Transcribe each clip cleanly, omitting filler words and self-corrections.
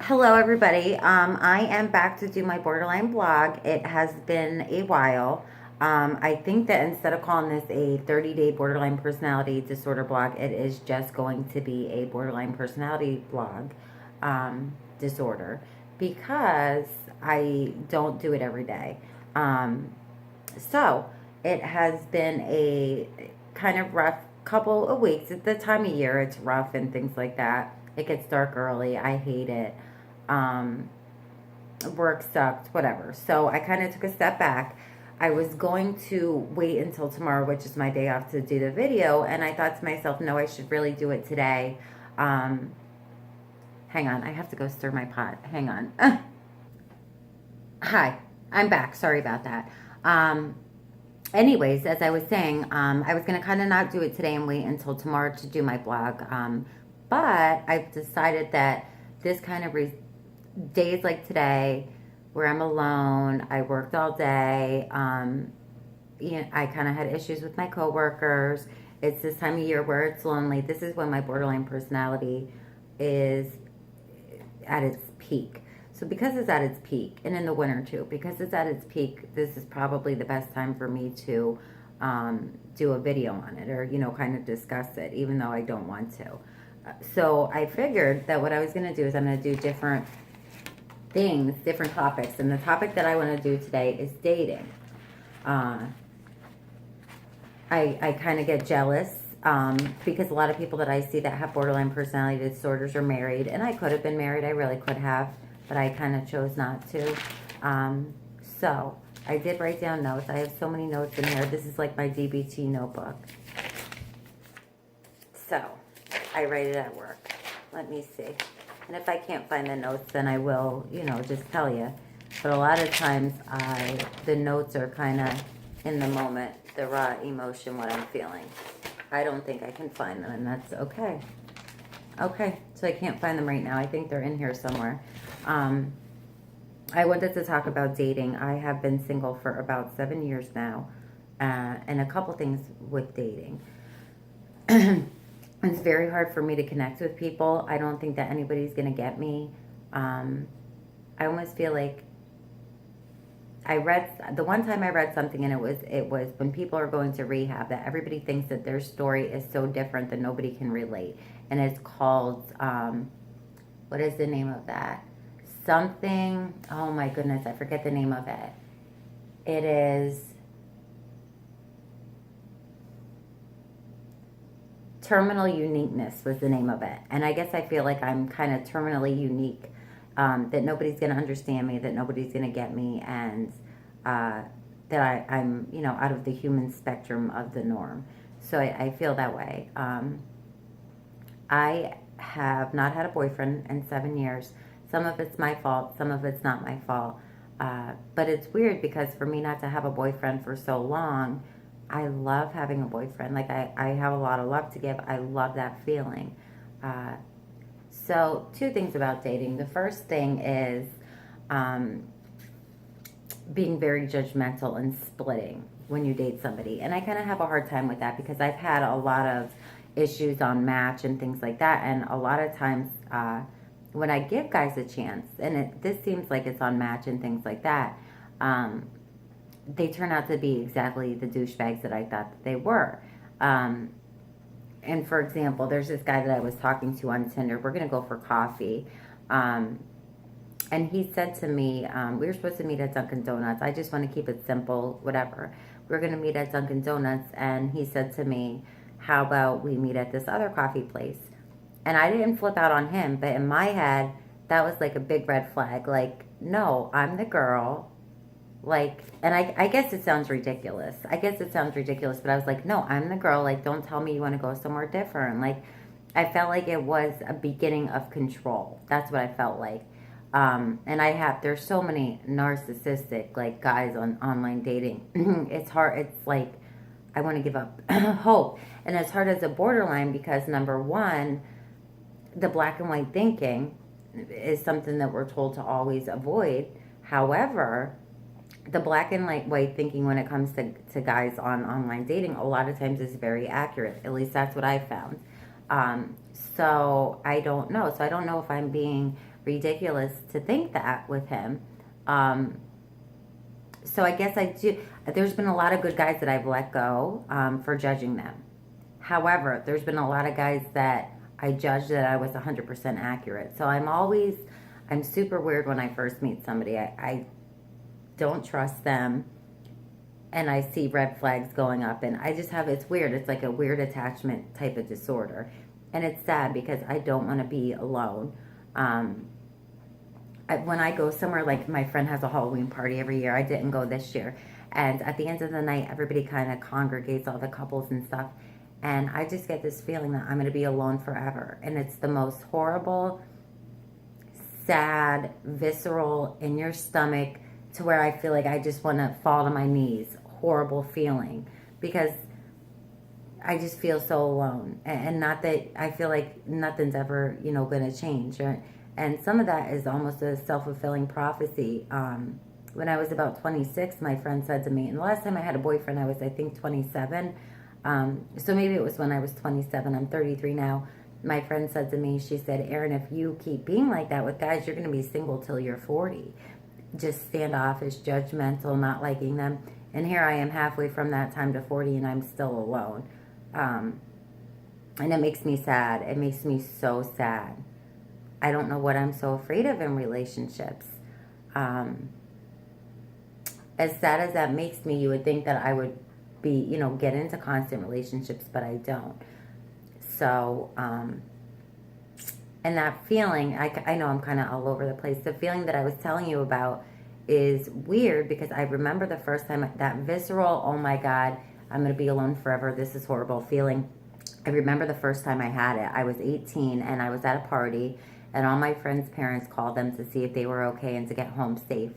Hello, everybody. I am back to do my borderline blog. It has been a while. I think that instead of calling this a 30-day borderline personality disorder blog, it is just going to be a borderline personality blog disorder because I don't do it every day. Um, so it has been a kind of rough couple of weeks. At the time of year, it's rough and things like that. It gets dark early. I hate it. Um, Work sucked, whatever. So I kind of took a step back. I was going to wait until tomorrow, which is my day off, to do the video. And I thought to myself, no, I should really do it today. Um, Hang on. I have to go stir my pot. Hang on. Hi, I'm back. Sorry about that. Um, Anyways, as I was saying, I was going to kind of not do it today and wait until tomorrow to do my blog. But I've decided that this kind of days like today, where I'm alone, I worked all day. I kind of had issues with my coworkers. It's this time of year where it's lonely. This is when my borderline personality is at its peak. So because it's at its peak, and in the winter too, because it's at its peak, this is probably the best time for me to do a video on it, or kind of discuss it, even though I don't want to. So I figured that what I was going to do is I'm going to do different things, different topics, and the topic that I want to do today is dating. Uh, I kind of get jealous because a lot of people that I see that have borderline personality disorders are married, and I could have been married. I really could have, but I kind of chose not to. So I did write down notes. I have so many notes in here. This is like my DBT notebook. So I write it at work. Let me see. And if I can't find the notes, then I will, just tell you. But a lot of times the notes are kind of in the moment, the raw emotion, what I'm feeling. I don't think I can find them, and that's okay. Okay, so I can't find them right now. I think they're in here somewhere. I wanted to talk about dating. I have been single for about 7 years now, and a couple things with dating. It's very hard for me to connect with people. I don't think that anybody's going to get me. I almost feel like the one time I read something, and it was when people are going to rehab, that everybody thinks that their story is so different that nobody can relate. And it's called, what is the name of that? Something, oh my goodness, I forget the name of it. It is Terminal Uniqueness was the name of it. And I guess I feel like I'm kind of terminally unique, that nobody's going to understand me, that nobody's going to get me, and that I'm, out of the human spectrum of the norm. So I feel that way. I have not had a boyfriend in 7 years. Some of it's my fault, some of it's not my fault. But it's weird because for me not to have a boyfriend for so long, I love having a boyfriend. Like, I have a lot of love to give. I love that feeling. So two things about dating. The first thing is being very judgmental and splitting when you date somebody. And I kind of have a hard time with that because I've had a lot of issues on Match and things like that. And a lot of times when I give guys a chance, and this seems like it's on Match and things like that, they turn out to be exactly the douchebags that I thought that they were. And for example, there's this guy that I was talking to on Tinder. We're going to go for coffee. And he said to me, we were supposed to meet at Dunkin' Donuts. I just want to keep it simple, whatever. We're going to meet at Dunkin' Donuts. And he said to me, how about we meet at this other coffee place? And I didn't flip out on him, but in my head, that was like a big red flag. Like, no, I'm the girl. Like, and I guess it sounds ridiculous. But I was like, no, I'm the girl. Like, don't tell me you want to go somewhere different. Like, I felt like it was a beginning of control. That's what I felt like. And there's so many narcissistic, like, guys on online dating. It's hard. It's like, I want to give up hope. And it's hard as a borderline because, number one, the black and white thinking is something that we're told to always avoid. However, the black and white thinking when it comes to guys on online dating a lot of times is very accurate. At least that's what I found. So I don't know. So I don't know if I'm being ridiculous to think that with him. So I guess I do. There's been a lot of good guys that I've let go for judging them. However, there's been a lot of guys that I judged that I was 100% accurate. So I'm super weird when I first meet somebody. I don't trust them, and I see red flags going up, and I just have, it's weird. It's like a weird attachment type of disorder. And it's sad because I don't want to be alone. When I go somewhere, like my friend has a Halloween party every year. I didn't go this year. And at the end of the night, everybody kind of congregates, all the couples and stuff. And I just get this feeling that I'm going to be alone forever. And it's the most horrible, sad, visceral, in your stomach, to where I feel like I just want to fall to my knees. Horrible feeling. Because I just feel so alone. And not that I feel like nothing's ever, going to change. And some of that is almost a self-fulfilling prophecy. When I was about 26, my friend said to me, and the last time I had a boyfriend, I was, I think, 27. So maybe it was when I was 27. I'm 33 now. My friend said to me, she said, Erin, if you keep being like that with guys, you're going to be single till you're 40. Just standoffish, judgmental, not liking them. And here I am halfway from that time to 40, and I'm still alone. And it makes me sad. It makes me so sad. I don't know what I'm so afraid of in relationships. As sad as that makes me, you would think that I would be, get into constant relationships, but I don't. So, and that feeling, I know I'm kind of all over the place. The feeling that I was telling you about is weird because I remember the first time, that visceral, oh my God, I'm going to be alone forever, this is horrible feeling. I remember the first time I had it. I was 18 and I was at a party, and all my friends' parents called them to see if they were okay and to get home safe.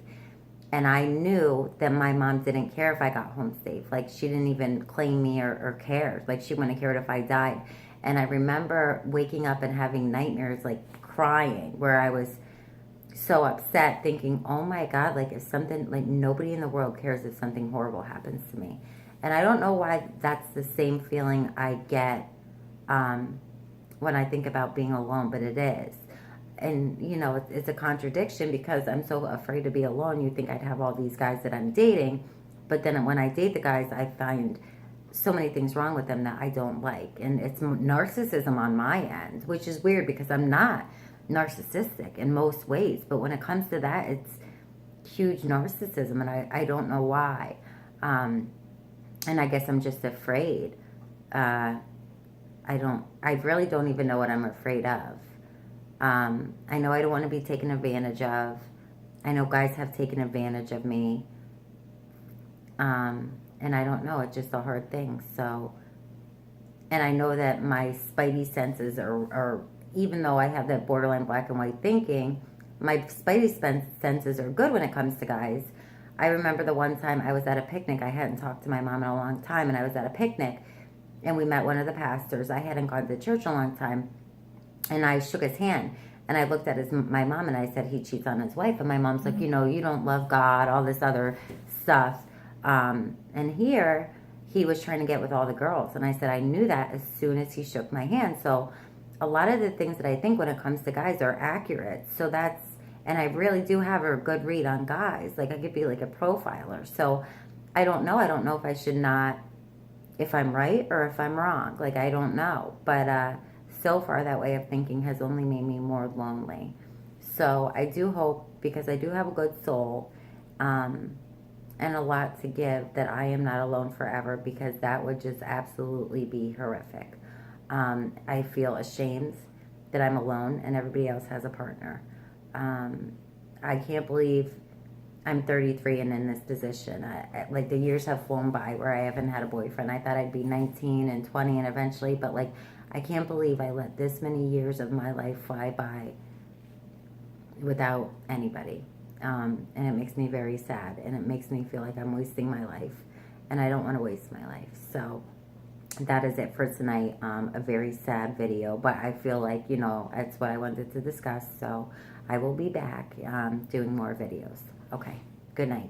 And I knew that my mom didn't care if I got home safe. Like, she didn't even claim me or care. Like, she wouldn't have cared if I died. And I remember waking up and having nightmares, like crying, where I was so upset, thinking, oh my God, like if something, like nobody in the world cares if something horrible happens to me. And I don't know why that's the same feeling I get when I think about being alone, but it is. And, it's a contradiction because I'm so afraid to be alone. You think I'd have all these guys that I'm dating. But then when I date the guys, I find so many things wrong with them that I don't like. And it's narcissism on my end, which is weird because I'm not narcissistic in most ways. But when it comes to that, it's huge narcissism, and I don't know why. And I guess I'm just afraid. I really don't even know what I'm afraid of. I know I don't want to be taken advantage of. I know guys have taken advantage of me. And I don't know, it's just a hard thing. So, and I know that my spidey senses are, even though I have that borderline black and white thinking, my spidey senses are good when it comes to guys. I remember the one time I was at a picnic. I hadn't talked to my mom in a long time, and I was at a picnic, and we met one of the pastors. I hadn't gone to church in a long time. And I shook his hand, and I looked at my mom, and I said, he cheats on his wife. And my mom's like, you don't love God, all this other stuff. And here, he was trying to get with all the girls. And I said, I knew that as soon as he shook my hand. So a lot of the things that I think when it comes to guys are accurate. So and I really do have a good read on guys. Like, I could be like a profiler. So I don't know. I don't know if I should not, if I'm right or if I'm wrong. Like, I don't know. But, so far that way of thinking has only made me more lonely. So I do hope, because I do have a good soul and a lot to give, that I am not alone forever, because that would just absolutely be horrific. I feel ashamed that I'm alone and everybody else has a partner. I can't believe I'm 33 and in this position. Like, the years have flown by where I haven't had a boyfriend. I thought I'd be 19 and 20 and eventually, but like, I can't believe I let this many years of my life fly by without anybody. And it makes me very sad, and it makes me feel like I'm wasting my life, and I don't want to waste my life. So that is it for tonight. A very sad video, but I feel like, that's what I wanted to discuss. So I will be back doing more videos. Okay, good night.